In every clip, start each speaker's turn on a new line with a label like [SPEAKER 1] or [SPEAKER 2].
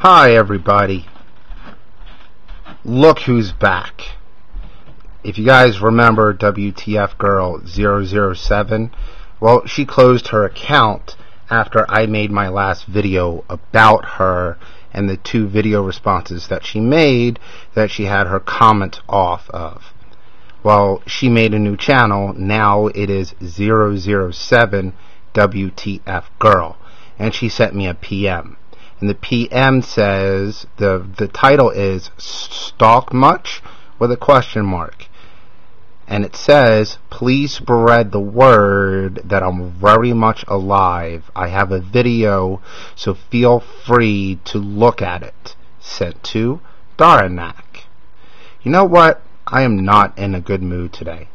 [SPEAKER 1] Hi everybody, look who's back. If you guys remember wtfgirl007, well, she closed her account after I made my last video about her and the 2 video responses that she made that she had her comment off of. Well, she made a new channel. Now it is 007wtfgirl, and she sent me a PM. And the PM says, the title is Stalk Much? With a question mark. And it says, please spread the word that I'm very much alive. I have a video, so feel free to look at it. Sent to Daranak. You know what? I am not in a good mood today.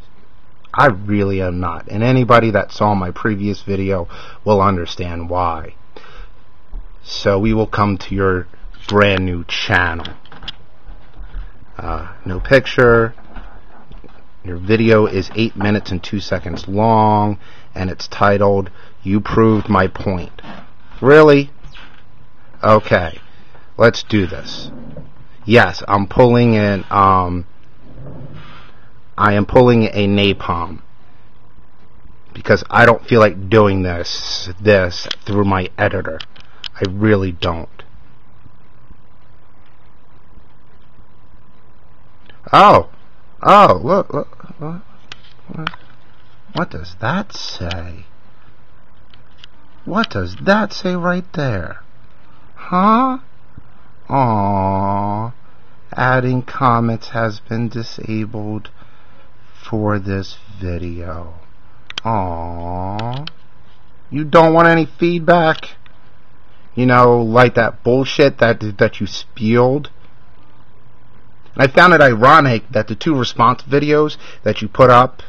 [SPEAKER 1] I really am not. And anybody that saw my previous video will understand why. So we will come to your brand new channel. No picture. Your video is 8 minutes and 2 seconds long, and it's titled, You Proved My Point. Really? Okay. Let's do this. Yes, I'm pulling in, I am pulling a napalm. Because I don't feel like doing this through my editor. I really don't. Oh, look, what does that say? What does that say right there? Huh? Aww. Adding comments has been disabled for this video. Aww. You don't want any feedback? You know, like that bullshit that you spewed. I found it ironic that the 2 response videos that you put up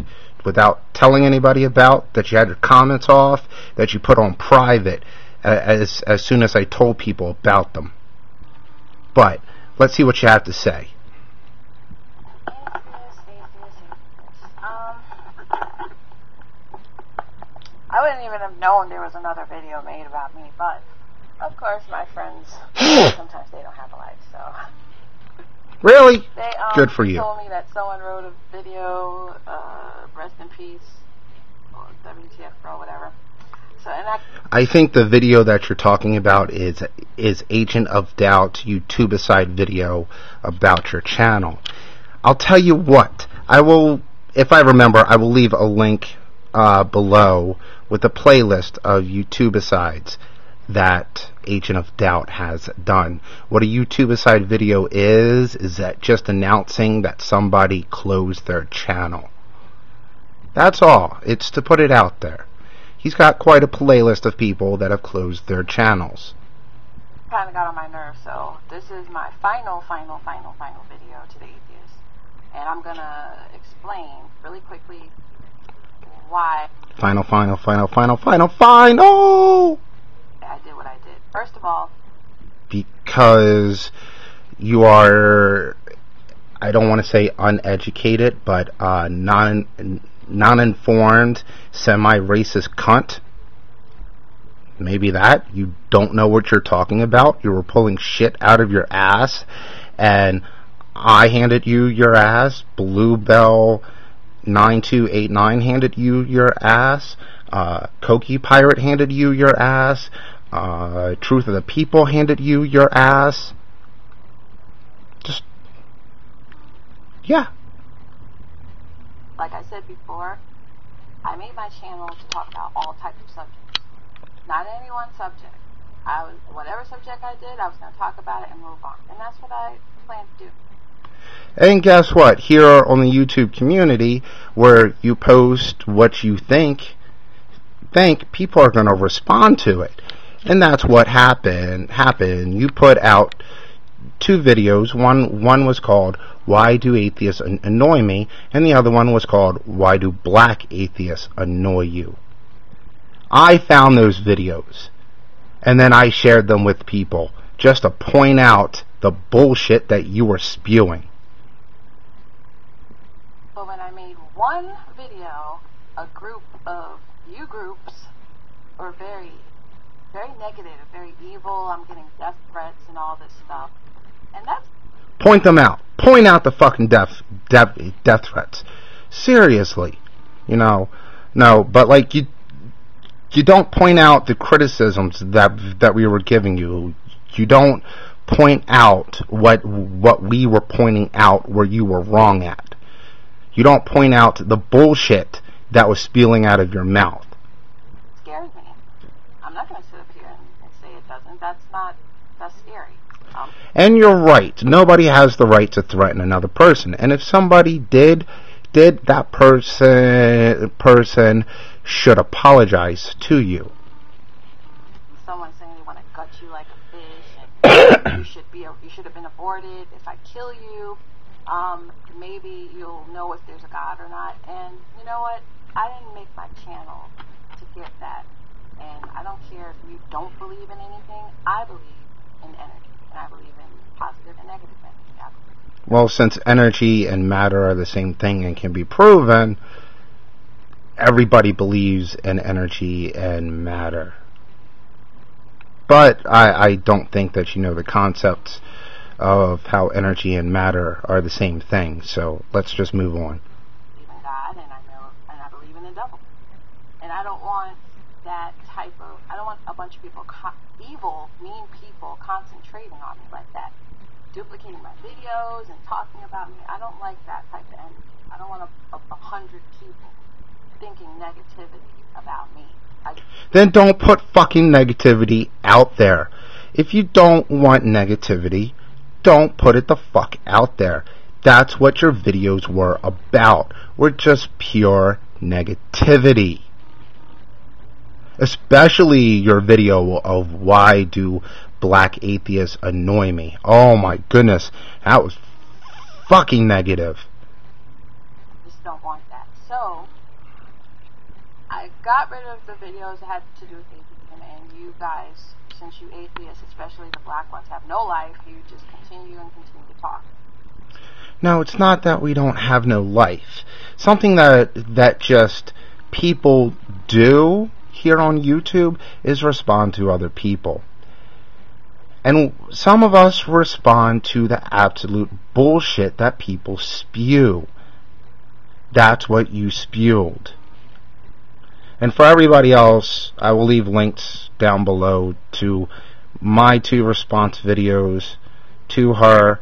[SPEAKER 1] without telling anybody about, that you had your comments off, that you put on private as soon as I told people about them. But let's see what you have to say.
[SPEAKER 2] I wouldn't even have known there was another video made about me, but of course my friends, sometimes they don't have a life, so.
[SPEAKER 1] Really?
[SPEAKER 2] They,
[SPEAKER 1] good for you.
[SPEAKER 2] Told me that someone wrote a video, rest in peace, or WTF girl, whatever. So, and
[SPEAKER 1] I think the video that you're talking about is Agent of Doubt YouTubeicide video about your channel. I'll tell you what, I will, if I remember, I will leave a link below with a playlist of YouTubeicides that Agent of Doubt has done. What a YouTubeicide video is that just announcing that somebody closed their channel. That's all. It's to put it out there. He's got quite a playlist of people that have closed their channels.
[SPEAKER 2] Kind of got on my nerves, so this is my final video to the atheist. And I'm gonna explain really quickly why
[SPEAKER 1] Final!
[SPEAKER 2] I did what I did. First of all,
[SPEAKER 1] because you are, I don't want to say uneducated, but non-informed, semi-racist cunt. Maybe that. You don't know what you're talking about. You were pulling shit out of your ass, and I handed you your ass. Bluebell 9289 handed you your ass. Coquipirate handed you your ass. TruthofThePeople handed you your ass. Just, yeah.
[SPEAKER 2] Like I said before, I made my channel to talk about all types of subjects. Not any one subject. Whatever subject I did, I was going to talk about it and move on. And that's what I plan to do.
[SPEAKER 1] And guess what? Here on the YouTube community, where you post what you think people are going to respond to it. And that's what happened. You put out 2 videos. One was called Why Do Atheists Annoy Me? And the other one was called Why Do Black Atheists Annoy You? I found those videos, and then I shared them with people just to point out the bullshit that you were spewing.
[SPEAKER 2] But when I made one video, a group of you groups were very very negative, very evil. I'm getting death threats and all this stuff. And that's...
[SPEAKER 1] Point them out. Point out the fucking death threats. Seriously. You know, no, but like you don't point out the criticisms that we were giving you. You don't point out what we were pointing out where you were wrong at. You don't point out the bullshit that was spewing out of your mouth.
[SPEAKER 2] It scares me. I'm not going to sit up here and say it doesn't. That's scary.
[SPEAKER 1] And you're right. Nobody has the right to threaten another person. And if somebody did, that person should apologize to you.
[SPEAKER 2] Someone saying they want to gut you like a fish, and you should have been aborted. If I kill you, maybe you'll know if there's a God or not. And you know what? I didn't make my channel to get that. And I don't care if you don't believe in anything. I believe in energy, and I believe in positive and negative energy.
[SPEAKER 1] Well, since energy and matter are the same thing and can be proven, everybody believes in energy and matter. But I don't think that you know the concepts of how energy and matter are the same thing. So let's just move on.
[SPEAKER 2] I believe in God, and I believe in the devil. And I don't want that type of... I don't want a bunch of people, evil, mean people, concentrating on me like that. Duplicating my videos and talking about me. I don't like that type of energy. I don't want 100 people thinking negativity about me.
[SPEAKER 1] Then don't put fucking negativity out there. If you don't want negativity, don't put it the fuck out there. That's what your videos were about. Were just pure negativity. Especially your video of why do black atheists annoy me. Oh my goodness, that was fucking negative.
[SPEAKER 2] Just don't want that. So I got rid of the videos that had to do with atheism, and you guys, since you atheists, especially the black ones, have no life, you just continue to talk.
[SPEAKER 1] No, it's not that we don't have no life. Something that just people do here on YouTube is respond to other people. And some of us respond to the absolute bullshit that people spew. That's what you spewed. And for everybody else, I will leave links down below to my 2 response videos to her,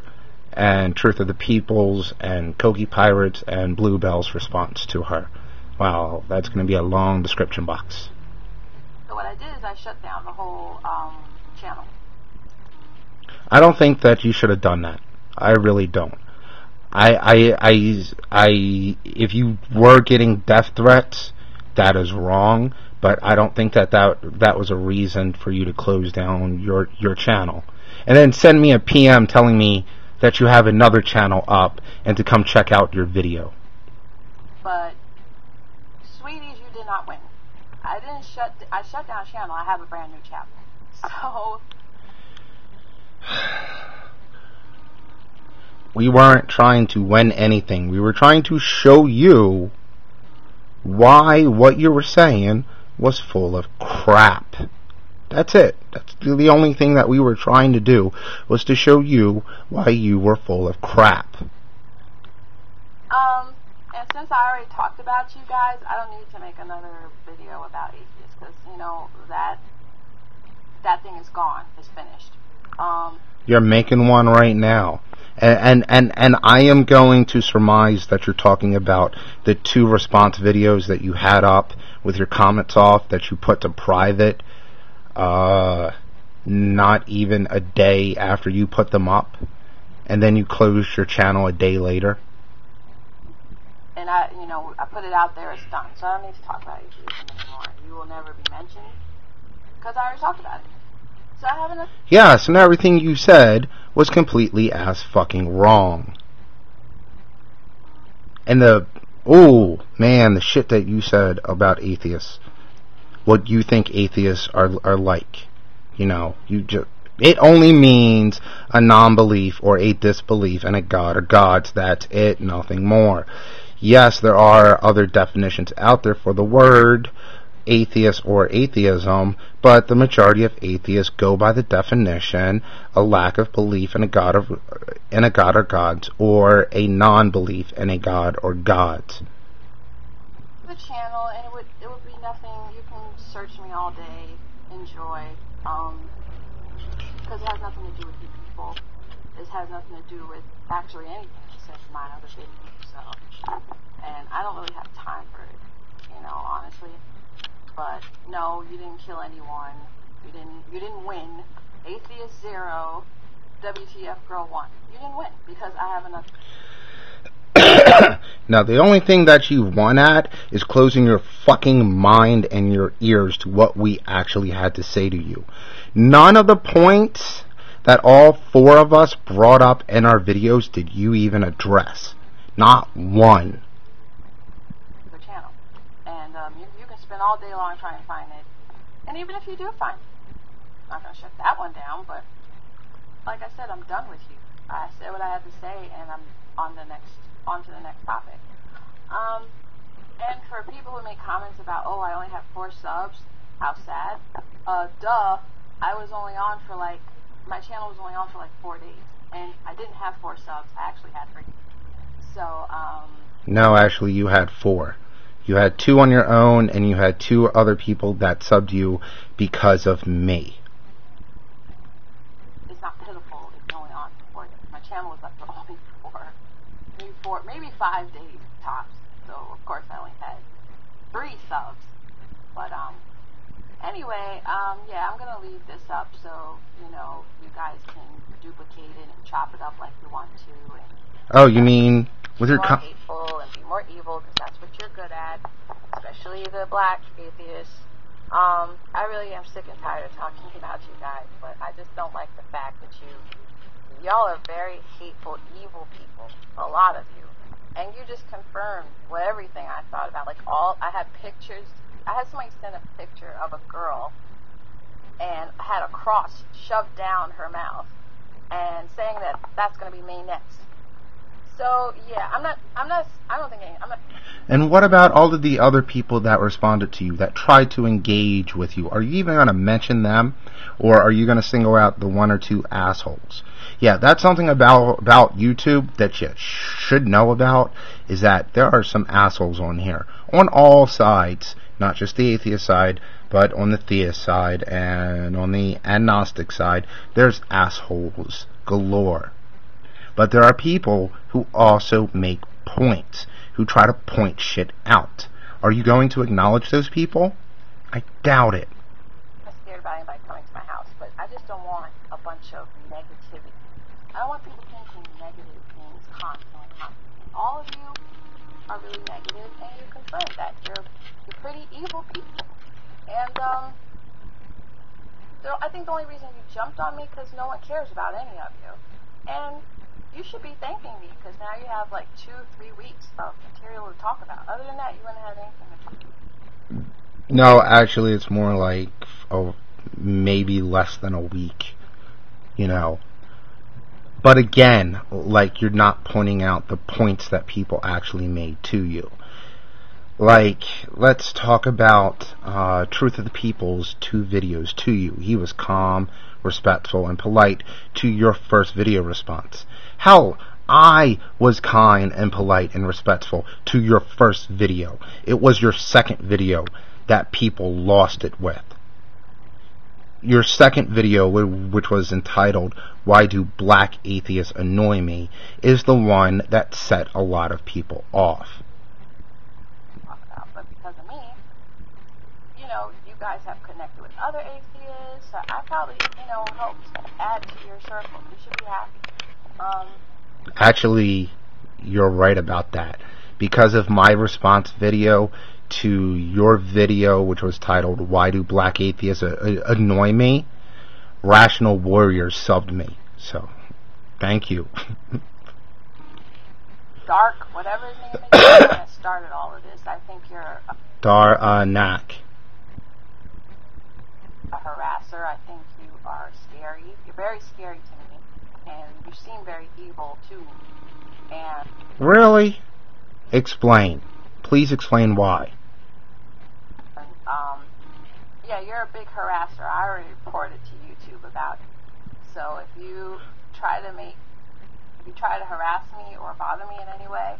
[SPEAKER 1] and Truth of the People's, and Coquipirate's, and Bluebell's response to her. Wow, that's going to be a long description box.
[SPEAKER 2] So what I did is I shut down the whole channel.
[SPEAKER 1] I don't think that you should have done that. I really don't. If you were getting death threats, that is wrong. But I don't think that was a reason for you to close down your channel. And then send me a PM telling me that you have another channel up and to come check out your video.
[SPEAKER 2] But, sweeties, you did not win. I shut down a channel. I have a brand new channel. So...
[SPEAKER 1] We weren't trying to win anything. We were trying to show you why what you were saying was full of crap. That's it. That's the only thing that we were trying to do, was to show you why you were full of crap.
[SPEAKER 2] And since I already talked about you guys, I don't need to make another video about atheists, because, you know, that thing is gone. It's finished.
[SPEAKER 1] You're making one right now. And I am going to surmise that you're talking about the 2 response videos that you had up with your comments off that you put to private, not even a day after you put them up, and then you closed your channel a day later.
[SPEAKER 2] And I put it out there, it's done. So I don't need to talk about atheism anymore. You will never be mentioned, because I already talked about it. So I have enough.
[SPEAKER 1] Yes, and everything you said was completely ass fucking wrong. And the shit that you said about atheists, what you think atheists are like, it only means a non-belief or a disbelief in a god or gods. That's it, nothing more. Yes, there are other definitions out there for the word, atheist or atheism, but the majority of atheists go by the definition: a lack of belief in a god or gods, or a non-belief in a god or gods.
[SPEAKER 2] The channel, and it would be nothing. You can search me all day, enjoy, because it has nothing to do with you people. It has nothing to do with actually anything except my other videos. So, and I don't really have time for it, honestly. But no, you didn't kill anyone. You didn't win. Atheist 0, wtfgirl1. You didn't win because I have another.
[SPEAKER 1] Now, the only thing that you won at is closing your fucking mind and your ears to what we actually had to say to you. None of the points that all four of us brought up in our videos did you even address. Not one.
[SPEAKER 2] The channel. And you can spend all day long trying to find it. And even if you do find it, I'm not going to shut that one down, but like I said, I'm done with you. I said what I had to say, and I'm on to the next topic. And for people who make comments about, oh, I only have 4 subs, how sad. Duh, I was only on for my channel was only on for 4 days, and I didn't have 4 subs, I actually had 3. So,
[SPEAKER 1] no, actually you had 4. You had 2 on your own, and you had 2 other people that subbed you because of me.
[SPEAKER 2] It's not pitiful, it's only on for 4 days. My channel was up for only 4, maybe 5 days tops. So, of course, I only had 3 subs. But, anyway, yeah, I'm going to leave this up so, you guys can duplicate it and chop it up like you want to. And
[SPEAKER 1] oh, you mean with your
[SPEAKER 2] more hateful and be more evil, because that's what you're good at, especially the black atheists. I really am sick and tired of talking about you guys, but I just don't like the fact that y'all are very hateful, evil people, a lot of you. And you just confirmed everything I thought about. I had pictures. I had somebody send a picture of a girl and had a cross shoved down her mouth and saying that that's going to be me next. So, yeah, I don't think I'm not.
[SPEAKER 1] And what about all of the other people that responded to you, that tried to engage with you? Are you even going to mention them? Or are you going to single out the 1 or 2 assholes? Yeah, that's something about YouTube that you should know about, is that there are some assholes on here. On all sides, not just the atheist side, but on the theist side and on the agnostic side, there's assholes galore. But there are people who also make points, who try to point shit out. Are you going to acknowledge those people? I doubt it.
[SPEAKER 2] I'm scared about anybody coming to my house, but I just don't want a bunch of negativity. I don't want people thinking negative things constantly. All of you are really negative, and you confirm that. You're pretty evil people. And I think the only reason you jumped on me because no one cares about any of you. And you should be thanking me because now you have 2-3 weeks of material to talk about. Other than that, you wouldn't have anything to talk about.
[SPEAKER 1] No, actually, it's more maybe less than a week, But again, you're not pointing out the points that people actually made to you. Let's talk about Truth of the People's 2 videos to you. He was calm, respectful, and polite to your first video response. Hell, I was kind and polite and respectful to your first video. It was your second video that people lost it with. Your second video, which was entitled, Why Do Black Atheists Annoy Me, is the one that set a lot of people off.
[SPEAKER 2] But because of me, you guys have connected with other atheists. So I probably, helped add to your circle. You should be happy.
[SPEAKER 1] Actually, you're right about that. Because of my response video to your video, which was titled, Why Do Black Atheists Annoy Me?, Rational Warriors subbed me. So, thank you.
[SPEAKER 2] Dark, whatever his name is, that started all of this. I think you're
[SPEAKER 1] Nak.
[SPEAKER 2] A harasser. I think you are scary. You're very scary to me. And you seem very evil to me. And
[SPEAKER 1] really? Explain. Please explain why.
[SPEAKER 2] yeah, you're a big harasser. I already reported to YouTube about it. So if you try to harass me or bother me in any way,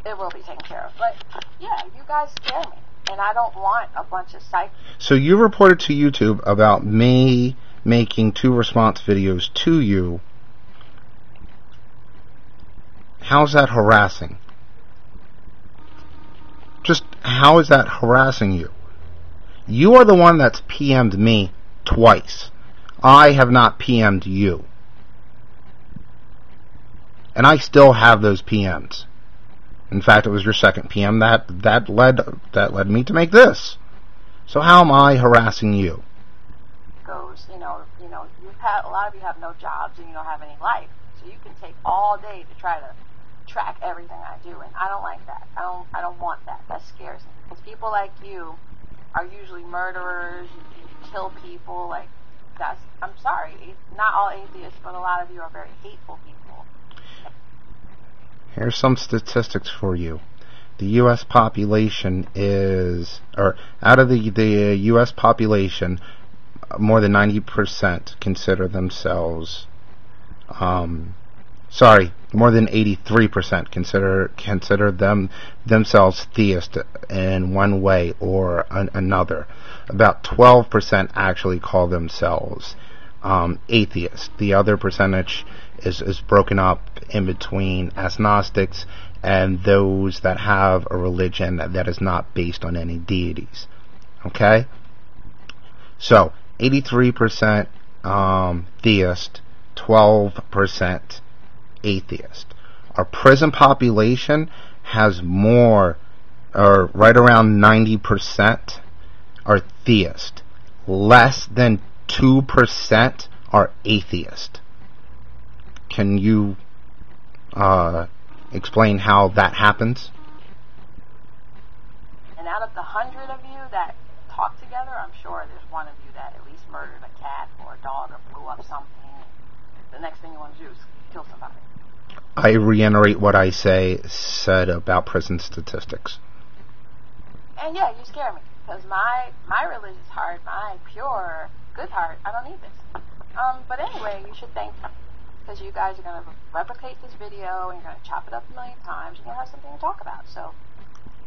[SPEAKER 2] it will be taken care of. But yeah, you guys scare me, and I don't want a bunch of psych.
[SPEAKER 1] So you reported to YouTube about me making 2 response videos to you. How's that harassing? Just how is that harassing you? You are the one that's PM'd me twice. I have not PM'd you. And I still have those PMs. In fact, it was your second PM that led me to make this. So how am I harassing you?
[SPEAKER 2] Goes, a lot of you have no jobs and you don't have any life, so you can take all day to try to track everything I do, and I don't like that. I don't want that. That scares me. Because people like you are usually murderers. You kill people. Like that's. I'm sorry. Not all atheists, but a lot of you are very hateful people.
[SPEAKER 1] Here's some statistics for you. The U.S. population is, or out of the U.S. population, more than 90% consider themselves, more than 83% consider themselves theist in one way or another. About 12% actually call themselves atheist. The other percentage is broken up in between agnostics and those that have a religion that is not based on any deities. Okay? So, 83% theist, 12% atheist. Our prison population has more, or right around 90% are theist. Less than 2% are atheist. Can you explain how that happens?
[SPEAKER 2] And out of the 100 of you that talk together, I'm sure there's one of you that at least murdered a cat or a dog or blew up something. The next thing you want to do is kill somebody.
[SPEAKER 1] I reiterate what I said about prison statistics.
[SPEAKER 2] And yeah, you scare me. Because my religious heart, my pure, good heart, I don't need this. But anyway, you should thank me. Because you guys are going to replicate this video, and you're going to chop it up a million times, and you'll have something to talk about. So,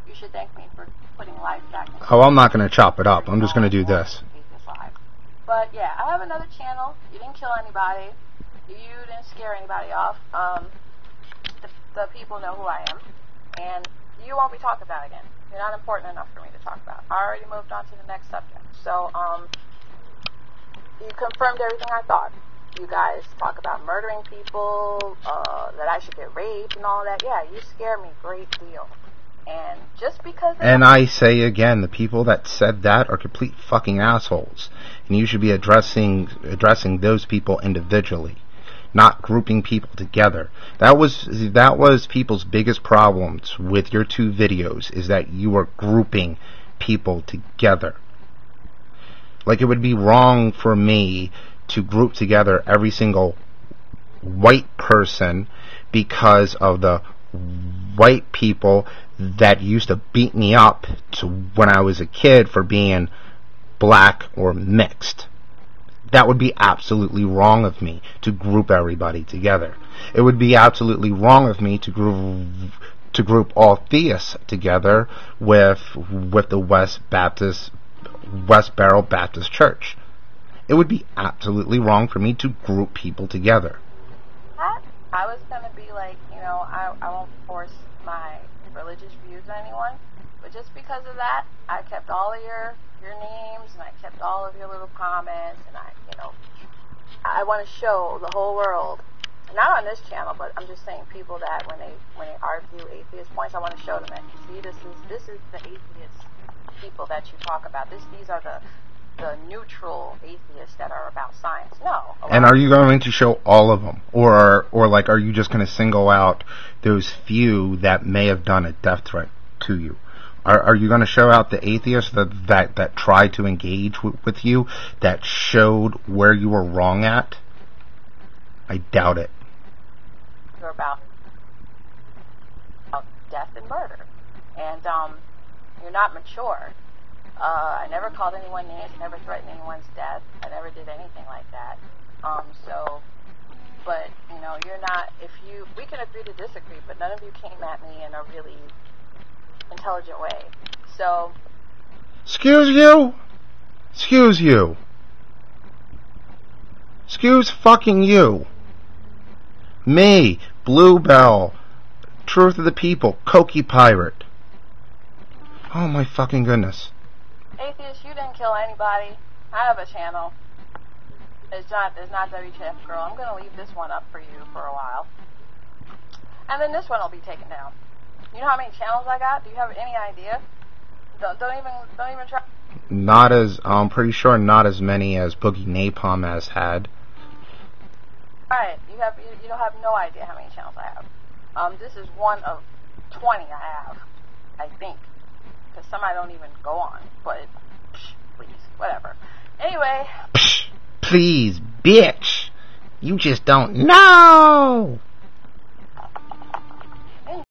[SPEAKER 2] you should thank me for putting life back into
[SPEAKER 1] Oh, I'm not going to chop it up. I'm just going to do this.
[SPEAKER 2] But yeah, I have another channel. You didn't kill anybody. You didn't scare anybody off. The people know who I am. And you won't be talked about again. You're not important enough for me to talk about. I already moved on to the next subject. So, you confirmed everything I thought. You guys talk about murdering people, that I should get raped and all that. Yeah, you scare me a great deal. And just because...
[SPEAKER 1] And I say again, the people that said that are complete fucking assholes. And you should be addressing those people individually, not grouping people together. That was people's biggest problems with your 2 videos, is that you were grouping people together. Like, it would be wrong for me to group together every single white person because of the white people that used to beat me up when I was a kid for being black or mixed. That would be absolutely wrong of me to group everybody together. It would be absolutely wrong of me to group all theists together with the West Barrel Baptist Church. It would be absolutely wrong for me to group people together.
[SPEAKER 2] I was going to be like, I won't force my religious views on anyone, but just because of that, I kept all of your names, and I kept all of your little comments, and I want to show the whole world, not on this channel, but I'm just saying people that when they argue atheist points, I want to show them that, see, this is the atheist people that you talk about. These are the neutral atheists that are about science. No.
[SPEAKER 1] And are you going to show all of them? Or like, are you just going to single out those few that may have done a death threat to you? Are you going to show out the atheists that tried to engage with you, that showed where you were wrong at? I doubt it.
[SPEAKER 2] You're about death and murder. And you're not mature. I never called anyone names. I never threatened anyone's death. I never did anything like that. But, you know, we can agree to disagree, but none of you came at me in a really intelligent way. So.
[SPEAKER 1] Excuse you? Excuse you. Excuse fucking you. Me, Bluebell, Truth of the People, Coquipirate. Oh my fucking goodness.
[SPEAKER 2] Atheist, you didn't kill anybody. I have a channel. It's not wtfgirl. I'm going to leave this one up for you for a while. And then this one will be taken down. You know how many channels I got? Do you have any idea? Don't even try.
[SPEAKER 1] Not as, I'm pretty sure not as many as Boogie Napalm has had.
[SPEAKER 2] Alright, you don't have no idea how many channels I have. This is one of 20 I have, I think. Because some I don't even go on. But, please, whatever. Anyway.
[SPEAKER 1] Please, bitch. You just don't know.